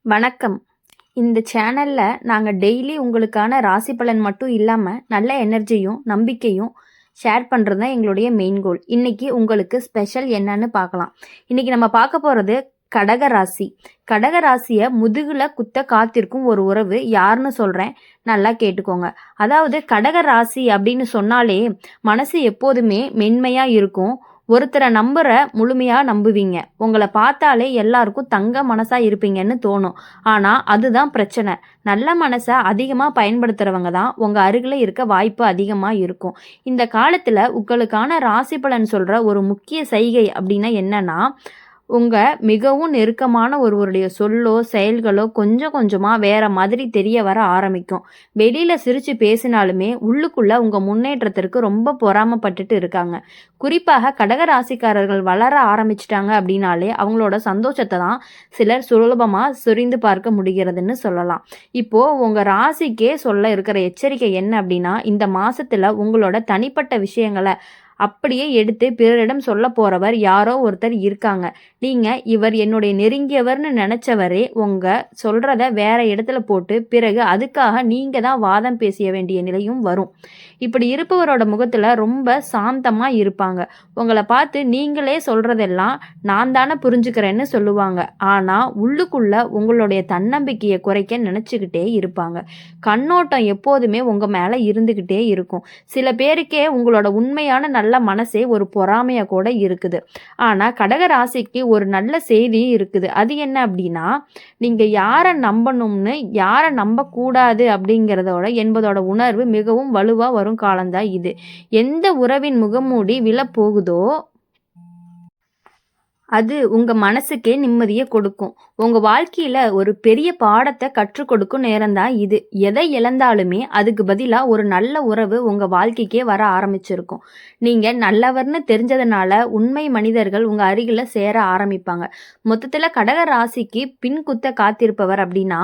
வணக்கம். இந்த சேனல்ல நாங்க டெய்லி உங்களுக்கான ராசி பலன் மட்டும் இல்லாம, நல்ல எனர்ஜியும், நம்பிக்கையும் ஷேர் பண்றது தான் எங்களுடைய மெயின் கோல். இன்னைக்கு உங்களுக்கு ஸ்பெஷல் என்னன்னு பார்க்கலாம். இன்னைக்கு நம்ம பார்க்க போறது கடக ராசி. கடக ராசிய முதுகுல குத்த காத்திருக்கும் ஒரு உறவு யாருன்னு சொல்றேன். நல்லா கேட்டுக்கோங்க. அதாவது கடக ராசி அப்படின்னு சொன்னாலே மனசு எப்போதுமே மென்மையா இருக்கும். ஒருத்தரை முழுமையா நம்புவீங்க. உங்களை பார்த்தாலே எல்லாருக்கும் தங்க மனசா இருப்பீங்கன்னு தோணும். ஆனா அதுதான் பிரச்சனை. நல்ல மனசை அதிகமா பயன்படுத்துறவங்க தான் உங்க அருகில இருக்க வாய்ப்பு அதிகமா இருக்கும். இந்த காலத்துல உங்களுக்கான ராசி பலன் சொல்ற ஒரு முக்கிய செய்கை அப்படின்னா என்னன்னா, உங்க மிகவும் நெருக்கமான ஒருவருடைய சொல்லோ செயல்களோ கொஞ்சம் கொஞ்சமா வேற மாதிரி தெரிய வர ஆரம்பிக்கும். வெளியில சிரிச்சு பேசினாலுமே உள்ளுக்குள்ள உங்க முன்னேற்றத்திற்கு ரொம்ப பொறாமப்பட்டுட்டு இருக்காங்க. குறிப்பாக கடக ராசிக்காரர்கள் வளர ஆரம்பிச்சிட்டாங்க அப்படின்னாலே அவங்களோட சந்தோஷத்தை தான் சிலர் சுலபமா சொரிந்து பார்க்க முடிகிறதுன்னு சொல்லலாம். இப்போ உங்க ராசிக்கே சொல்ல இருக்கிற எச்சரிக்கை என்ன அப்படின்னா, இந்த மாசத்துல உங்களோட தனிப்பட்ட விஷயங்களை அப்படியே எடுத்து பிறரிடம் சொல்ல போறவர் யாரோ ஒருத்தர் இருக்காங்க. நீங்க இவர் என்னுடைய நெருங்கியவர்னு நினைச்சவரே உங்க சொல்றத வேற இடத்துல போட்டு பிறகு அதுக்காக நீங்க தான் வாதம் பேச வேண்டிய நிலையும் வரும். இப்படி இருப்பவரோட முகத்துல ரொம்ப சாந்தமா இருப்பாங்க. உங்களை பார்த்து நீங்களே சொல்றதெல்லாம் நான் தானே புரிஞ்சுக்கிறேன்னு சொல்லுவாங்க. ஆனா உள்ளுக்குள்ள உங்களுடைய தன்னம்பிக்கையை குறைக்க நினைச்சுக்கிட்டே இருப்பாங்க. கண்ணோட்டம் எப்போதுமே உங்க மேல இருந்துகிட்டே இருக்கும். சில பேருக்கே உங்களோட உண்மையான நல்ல மனசே ஒரு பொறாமையா கூட இருக்குது. ஆனா கடக ராசிக்கு ஒரு நல்ல செய்தியும் இருக்குது. அது என்ன அப்படின்னா, நீங்க யாரை நம்பணும்னு யாரை நம்ப கூடாது என்பதோட உணர்வு மிகவும் வலுவா வரும் காலம்தான் இது. எந்த உறவின் முகமூடி விழப்போகுதோ அது உங்க மனசுக்கே நிம்மதியை கொடுக்கும். உங்க வாழ்க்கையில ஒரு பெரிய பாடத்தை கற்றுக் கொடுக்கும் நேரம்தான் இது. எதை இழந்தாலுமே அதுக்கு பதிலா ஒரு நல்ல உறவு உங்க வாழ்க்கைக்கே வர ஆரம்பிச்சிருக்கும். நீங்க நல்லவர்னு தெரிஞ்சதுனால உண்மை மனிதர்கள் உங்க அருகில சேர ஆரம்பிப்பாங்க. மொத்தத்துல கடக ராசிக்கு பின் குத்த காத்திருப்பவர் அப்படின்னா,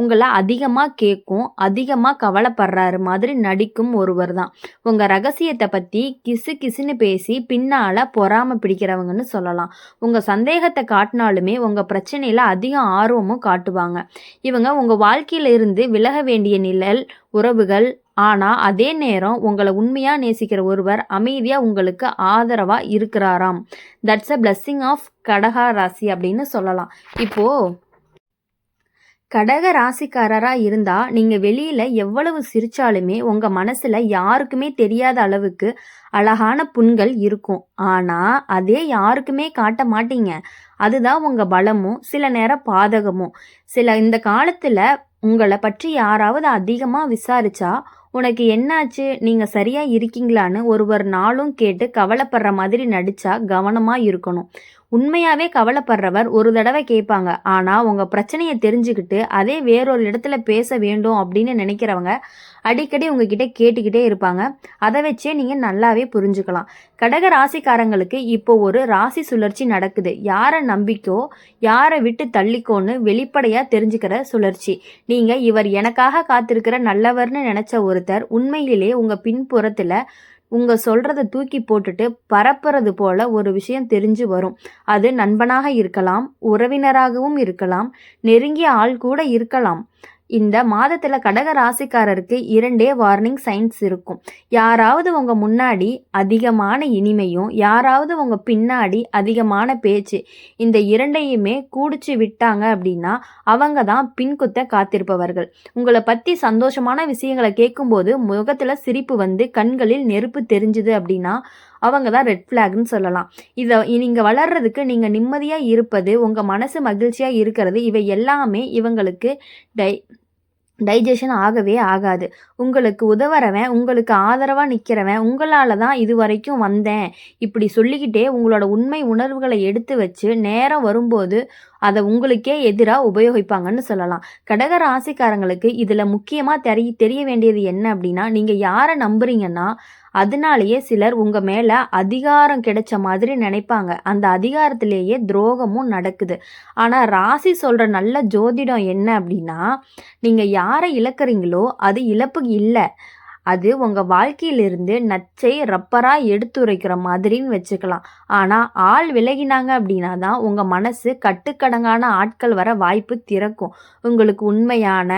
உங்களை அதிகமா கேட்கும், அதிகமா கவலைப்படுறாரு மாதிரி நடிக்கும் ஒருவர் தான். உங்க ரகசியத்தை பத்தி கிசு கிசுன்னு பேசி பின்னால பொறாம பிடிக்கிறவங்கன்னு சொல்லலாம். உங்க சந்தேகத்தை காட்டினாலுமே உங்க பிரச்சனையில அதிக ஆர்வமும் காட்டுவாங்க. இவங்க உங்க வாழ்க்கையில இருந்து விலக வேண்டிய நிழல் உறவுகள். ஆனா அதே நேரம் உங்களை உண்மையா நேசிக்கிற ஒருவர் அமைதியா உங்களுக்கு ஆதரவா இருக்கிறாராம். தட்ஸ் அ பிளஸ்ஸிங் ஆஃப் கடகா ராசி அப்படின்னு சொல்லலாம். இப்போ கடக ராசிக்காரரா இருந்தா நீங்க வெளியில எவ்வளவு சிரிச்சாலுமே உங்க மனசுல யாருக்குமே தெரியாத அளவுக்கு அழகான புண்கள் இருக்கும். ஆனா அதே யாருக்குமே காட்ட மாட்டீங்க. அதுதான் உங்க பலமும் சில நேரம் பாதகமும். இந்த காலத்துல உங்களை பற்றி யாராவது அதிகமா விசாரிச்சா, உனக்கு என்னாச்சு, நீங்க சரியா இருக்கீங்களான்னு ஒருவர் நாளும் கேட்டு கவலைப்படுற மாதிரி நடிச்சா கவனமா இருக்கணும். உண்மையாவே கவலைப்படுறவர் ஒரு தடவை கேட்பாங்க. ஆனா உங்க பிரச்சனையை தெரிஞ்சுக்கிட்டு அதே வேறொரு இடத்துல பேச வேண்டும் அப்படின்னு நினைக்கிறவங்க அடிக்கடி உங்ககிட்ட கேட்டுக்கிட்டே இருப்பாங்க. அதை வச்சே நீங்க நல்லாவே புரிஞ்சுக்கலாம். கடக ராசிக்காரங்களுக்கு இப்போ ஒரு ராசி சுழற்சி நடக்குது. யாரை நம்பிக்கோ யாரை விட்டு தள்ளிக்கோன்னு வெளிப்படையா தெரிஞ்சுக்கிற சுழற்சி. நீங்க இவர் எனக்காக காத்திருக்கிற நல்லவர்னு நினைச்ச ஒருத்தர் உண்மையிலே உங்க பின்புறத்துல உங்க சொல்றத தூக்கி போட்டுட்டு பரப்புறது போல ஒரு விஷயம் தெரிஞ்சு வரும். அது நண்பனாக இருக்கலாம், உறவினராகவும் இருக்கலாம், நெருங்கிய ஆள் கூட இருக்கலாம். இந்த மாதத்துல கடக ராசிக்காரருக்கு 2 வார்னிங் சைன்ஸ் இருக்கும். யாராவது உங்க முன்னாடி அதிகமான இனிமையும் யாராவது உங்க பின்னாடி அதிகமான பேச்சு, இந்த இரண்டையுமே கூடிச்சு விட்டாங்க அப்படின்னா அவங்க தான் பின்குத்த காத்திருப்பவர்கள். உங்களை பத்தி சந்தோஷமான விஷயங்களை கேட்கும்போது முகத்துல சிரிப்பு வந்து கண்களில் நெருப்பு தெரிஞ்சுது அப்படின்னா அவங்க தான் ரெட் ஃப்ளாக்னு சொல்லலாம். நீங்க வளர்றதுக்கு நீங்க நிம்மதியா இருப்பது, உங்க மனசு மகிழ்ச்சியா இருக்கிறது, இவை எல்லாமே இவங்களுக்கு டைஜஷன் ஆகவே ஆகாது. உங்களுக்கு உதவுறவன், உங்களுக்கு ஆதரவா நிற்கிறவன், உங்களால தான் இது வரைக்கும் வந்தேன் இப்படி சொல்லிக்கிட்டே உங்களோட உண்மை உணர்வுகளை எடுத்து வச்சு நேரம் வரும்போது அதை உங்களுக்கே எதிராக உபயோகிப்பாங்கன்னு சொல்லலாம். கடக ராசிக்காரங்களுக்கு இதில் முக்கியமாக தெரிய வேண்டியது என்ன அப்படின்னா, நீங்கள் யாரை நம்புறீங்கன்னா அதனாலேயே சிலர் உங்க மேல அதிகாரம் கிடைச்ச மாதிரி நினைப்பாங்க. அந்த அதிகாரத்திலேயே துரோகமும் நடக்குது. ஆனா ராசி சொல்ற நல்ல ஜோதிடம் என்ன அப்படின்னா, நீங்க யாரை இழக்கிறீங்களோ அது இழப்பு இல்லை, அது உங்க வாழ்க்கையிலிருந்து நச்சை ரப்பரா எடுத்துரைக்கிற மாதிரின்னு வச்சுக்கலாம். ஆனா ஆள் விலகினாங்க அப்படின்னா தான் உங்க மனசு கட்டுக்கடங்கான ஆட்கள் வர வாய்ப்பு திறக்கும். உங்களுக்கு உண்மையான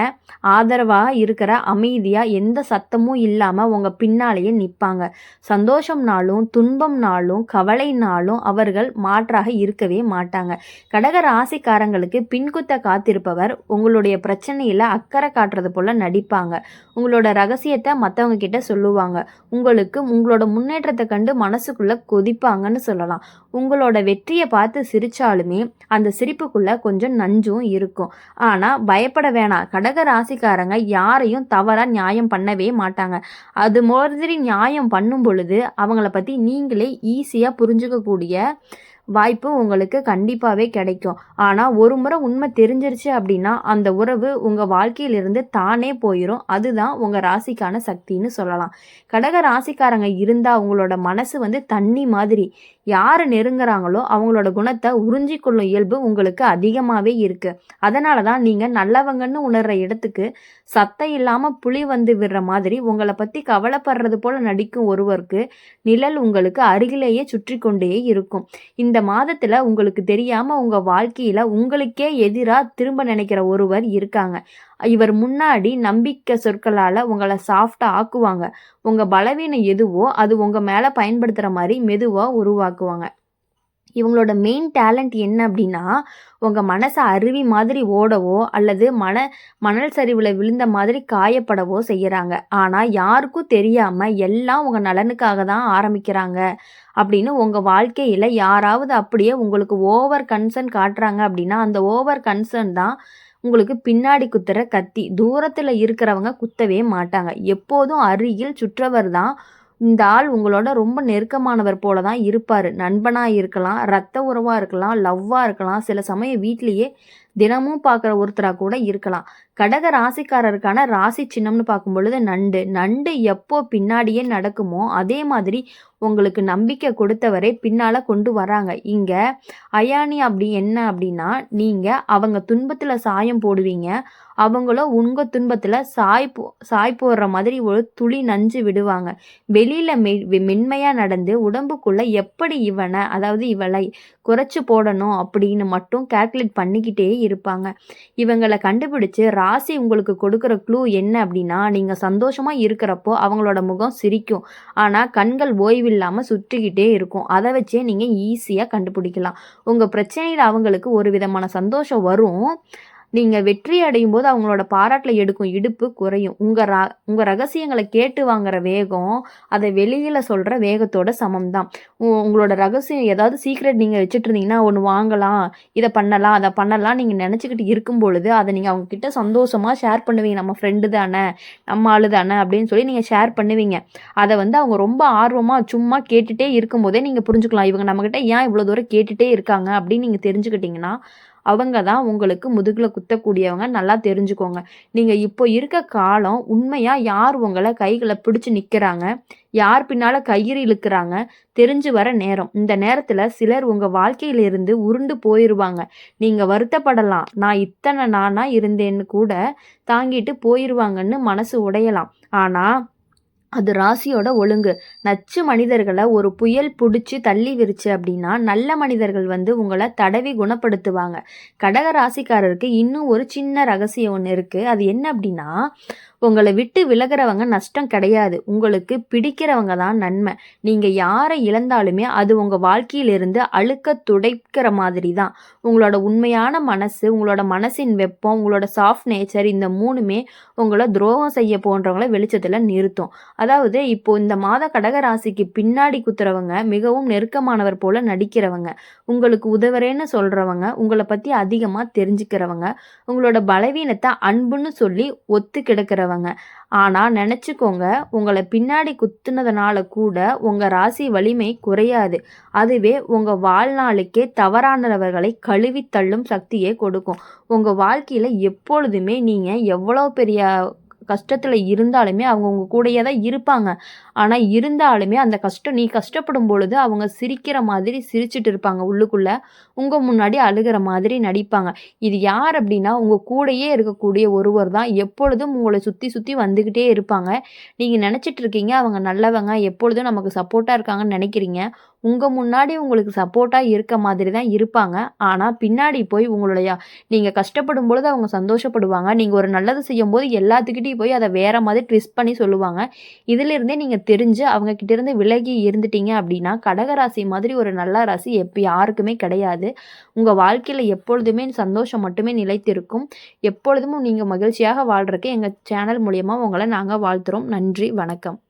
ஆதரவா இருக்கிற அமைதியா எந்த சத்தமும் இல்லாம உங்க பின்னாலேயே நிப்பாங்க. சந்தோஷம்னாலும் துன்பம்னாலும் கவலைனாலும் அவர்கள் மாற்றாக இருக்கவே மாட்டாங்க. கடக ராசிக்காரங்களுக்கு பின்குத்த காத்திருப்பவர் உங்களுடைய பிரச்சனையில அக்கறை காட்டுறது போல நடிப்பாங்க. உங்களோட ரகசியத்தை மற்றவங்க கிட்ட சொல்லுவாங்க. உங்களோட முன்னேற்றத்தை கண்டு மனசுக்குள்ள கொதிப்பாங்கன்னு சொல்லலாம். உங்களோட வெற்றியை பார்த்து சிரிச்சாலுமே அந்த சிரிப்புக்குள்ள கொஞ்சம் நஞ்சும் இருக்கும். ஆனா பயப்பட வேணாம். கடக ராசிக்காரங்க யாரையும் தவறா நியாயம் பண்ணவே மாட்டாங்க. அது மாதிரி நியாயம் பண்ணும் பொழுது அவங்கள பத்தி நீங்களே ஈஸியா புரிஞ்சுக்கக்கூடிய வாய்ப்பு உங்களுக்கு கண்டிப்பாகவே கிடைக்கும். ஆனால் ஒரு முறை உண்மை தெரிஞ்சிருச்சு அப்படின்னா அந்த உறவு உங்கள் வாழ்க்கையிலிருந்து தானே போயிடும். அதுதான் உங்கள் ராசிக்கான சக்தின்னு சொல்லலாம். கடக ராசிக்காரங்க இருந்தால் அவங்களோட மனசு தண்ணி மாதிரி. யார் நெருங்குறாங்களோ அவங்களோட குணத்தை உறிஞ்சி கொள்ளும் இயல்பு உங்களுக்கு அதிகமாகவே இருக்குது. அதனால தான் நீங்கள் நல்லவங்கன்னு உணர்கிற இடத்துக்கு சத்தம் இல்லாமல் புலி விடுற மாதிரி உங்களை பற்றி கவலைப்படுறது போல் நடிக்கும் ஒருவருக்கு நிழல் உங்களுக்கு அருகிலேயே சுற்றி கொண்டே இருக்கும். இந்த மாதத்துல உங்களுக்கு தெரியாம உங்க வாழ்க்கையில உங்களுக்கே எதிரா திரும்ப நினைக்கிற ஒருவர் இருக்காங்க. இவர் முன்னாடி நம்பிக்கை சொற்களால உங்களை சாஃப்டா ஆக்குவாங்க. உங்க பலவீனம் எதுவோ அது உங்க மேல பயன்படுத்துற மாதிரி மெதுவா உருவாக்குவாங்க. இவங்களோட மெயின் டேலண்ட் என்ன அப்படின்னா உங்கள் மனசை அருவி மாதிரி ஓடவோ அல்லது மணல் சரிவில் விழுந்த மாதிரி காயப்படவோ செய்கிறாங்க. ஆனால் யாருக்கும் தெரியாமல் எல்லாம் உங்கள் நலனுக்காக தான் ஆரம்பிக்கிறாங்க அப்படின்னு உங்கள் வாழ்க்கையில் யாராவது அப்படியே உங்களுக்கு ஓவர் கன்சர்ன் காட்டுறாங்க அப்படின்னா அந்த ஓவர் கன்சர்ன் தான் உங்களுக்கு பின்னாடி குத்துற கத்தி. தூரத்தில் இருக்கிறவங்க குத்தவே மாட்டாங்க. எப்போதும் அருகில் சுற்றவர் தான் இந்த ஆள் உங்களோட ரொம்ப நெருக்கமானவர் போல தான் இருப்பார். நண்பனாக இருக்கலாம், ரத்த உறவாக இருக்கலாம், லவ்வாக இருக்கலாம், சில சமயம் வீட்லேயே தினமும் பார்க்குற ஒருத்தராக கூட இருக்கலாம். கடக ராசிக்காரருக்கான ராசி சின்னம்னு பார்க்கும் பொழுது நண்டு எப்போ பின்னாடியே நடக்குமோ அதே மாதிரி உங்களுக்கு நம்பிக்கை கொடுத்தவரை பின்னால் கொண்டு வராங்க. இங்கே அயானி அப்படி என்ன அப்படின்னா நீங்கள் அவங்க துன்பத்தில் சாயம் போடுவீங்க, அவங்களும் உங்கள் துன்பத்தில் சாய் போடுற மாதிரி ஒரு துளி நஞ்சு விடுவாங்க. வெளியில் மென்மையாக நடந்து உடம்புக்குள்ளே எப்படி இவளை குறைச்சி போடணும் அப்படின்னு மட்டும் கால்குலேட் பண்ணிக்கிட்டே இருப்பாங்க. இவங்களை கண்டுபிடிச்சு ராசி உங்களுக்கு கொடுக்குற க்ளூ என்ன அப்படின்னா நீங்கள் சந்தோஷமாக இருக்கிறப்போ அவங்களோட முகம் சிரிக்கும், ஆனால் கண்கள் ஓய்வில்லாமல் சுற்றிக்கிட்டே இருக்கும். அதை வச்சே நீங்கள் ஈஸியாக கண்டுபிடிக்கலாம். உங்கள் பிரச்சனையில் அவங்களுக்கு ஒரு விதமான சந்தோஷம் வரும். நீங்கள் வெற்றி அடையும் போது அவங்களோட பாராட்டில் எடுக்கும் இடுப்பு குறையும். உங்கள் ரகசியங்களை கேட்டு வாங்குற வேகம் அதை வெளியில் சொல்கிற வேகத்தோட சமம் தான். உங்களோட ரகசியம் ஏதாவது சீக்ரெட் நீங்கள் வச்சுட்டு இருந்தீங்கன்னா ஒன்று வாங்கலாம், இதை பண்ணலாம், அதை பண்ணலாம் நீங்கள் நினச்சிக்கிட்டு இருக்கும் பொழுது அதை நீங்கள் அவங்கக்கிட்ட சந்தோஷமாக ஷேர் பண்ணுவீங்க. நம்ம ஃப்ரெண்டு தானே, நம்ம ஆளு தானே அப்படின்னு சொல்லி நீங்கள் ஷேர் பண்ணுவீங்க. அதை அவங்க ரொம்ப ஆர்வமாக சும்மா கேட்டுகிட்டே இருக்கும்போதே நீங்கள் புரிஞ்சுக்கலாம் இவங்க நம்மக்கிட்ட ஏன் இவ்வளோ தூரம் கேட்டுகிட்டே இருக்காங்க அப்படின்னு நீங்கள் தெரிஞ்சுக்கிட்டிங்கன்னா அவங்க தான் உங்களுக்கு முதுகில் குத்தக்கூடியவங்க. நல்லா தெரிஞ்சுக்கோங்க. நீங்கள் இப்போ இருக்க காலம் உண்மையாக யார் உங்களை கைகளை பிடிச்சி நிற்கிறாங்க, யார் பின்னால் கயிறு இழுக்கிறாங்க தெரிஞ்சு வர நேரம். இந்த நேரத்தில் சிலர் உங்கள் வாழ்க்கையிலிருந்து உருண்டு போயிடுவாங்க. நீங்கள் வருத்தப்படலாம், நான் இத்தனை நானா இருந்தேன்னு கூட தாங்கிட்டு போயிடுவாங்கன்னு மனசு உடையலாம். ஆனால் அது ராசியோட ஒழுங்கு. நச்சு மனிதர்களை ஒரு புயல் பிடிச்சி தள்ளி விரிச்சு அப்படின்னா நல்ல மனிதர்கள் உங்களை தடவி குணப்படுத்துவாங்க. கடக ராசிக்காரருக்கு இன்னும் ஒரு சின்ன ரகசியம் ஒன்று இருக்குது. அது என்ன அப்படின்னா உங்களை விட்டு விலகிறவங்க நஷ்டம் கிடையாது, உங்களுக்கு பிடிக்கிறவங்க தான் நன்மை. நீங்கள் யாரை இழந்தாலுமே அது உங்கள் வாழ்க்கையிலிருந்து அழுக்க துடைக்கிற மாதிரி தான். உங்களோட உண்மையான மனசு, உங்களோட மனசின் வெப்பம், உங்களோட சாஃப்ட் நேச்சர் இந்த மூணுமே உங்களை துரோகம் செய்ய போன்றவங்கள வெளிச்சத்தில் நிறுத்தும். அதாவது இப்போ இந்த மாத கடகராசிக்கு பின்னாடி குத்துறவங்க மிகவும் நெருக்கமானவர் போல நடிக்கிறவங்க, உங்களுக்கு உதவுறேன்னு சொல்கிறவங்க, உங்களை பற்றி அதிகமாக தெரிஞ்சுக்கிறவங்க, உங்களோட பலவீனத்தை அன்புன்னு சொல்லி ஒத்து கிடக்கிறவங்க. ஆனால் நினச்சிக்கோங்க, உங்களை பின்னாடி குத்துனதுனால கூட உங்கள் ராசி வலிமை குறையாது. அதுவே உங்கள் வாழ்நாளுக்கே தவறானவர்களை கழுவி தள்ளும் சக்தியை கொடுக்கும். உங்கள் வாழ்க்கையில் எப்பொழுதுமே நீங்கள் எவ்வளோ பெரிய கஷ்டத்தில் இருந்தாலுமே அவங்க உங்க கூடயே தான் இருப்பாங்க. ஆனால் இருந்தாலுமே அந்த கஷ்டம் நீ கஷ்டப்படும் பொழுது அவங்க சிரிக்கிற மாதிரி சிரிச்சுட்டு இருப்பாங்க உள்ளுக்குள்ள. உங்கள் முன்னாடி அழுகிற மாதிரி நடிப்பாங்க. இது யார் அப்படின்னா உங்கள் கூடயே இருக்கக்கூடிய ஒருவர் தான் எப்பொழுதும் உங்களை சுற்றி சுற்றி வந்துக்கிட்டே இருப்பாங்க. நீங்கள் நினச்சிட்டு இருக்கீங்க அவங்க நல்லவங்க எப்பொழுதும் நமக்கு சப்போர்ட்டாக இருக்காங்கன்னு நினைக்கிறீங்க. உங்கள் முன்னாடி உங்களுக்கு சப்போர்ட்டாக இருக்க மாதிரி தான் இருப்பாங்க. ஆனால் பின்னாடி போய் உங்களுடைய நீங்கள் கஷ்டப்படும் பொழுது அவங்க சந்தோஷப்படுவாங்க. நீங்கள் ஒரு நல்லது செய்யும்போது எல்லாத்துக்கிட்டையும் போய் அதை வேற மாதிரி ட்விஸ்ட் பண்ணி சொல்லுவாங்க. இதிலிருந்தே நீங்கள் தெரிஞ்சு அவங்க கிட்டேருந்து விலகி இருந்துட்டீங்க அப்படின்னா கடகராசி மாதிரி ஒரு நல்ல ராசி யாருக்குமே கிடையாது. உங்கள் வாழ்க்கையில் எப்பொழுதுமே சந்தோஷம் மட்டுமே நிலைத்திருக்கும். எப்பொழுதும் நீங்கள் மகிழ்ச்சியாக வாழ்றதுக்கு எங்கள் சேனல் மூலியமாக உங்களை நாங்கள் வாழ்த்துறோம். நன்றி, வணக்கம்.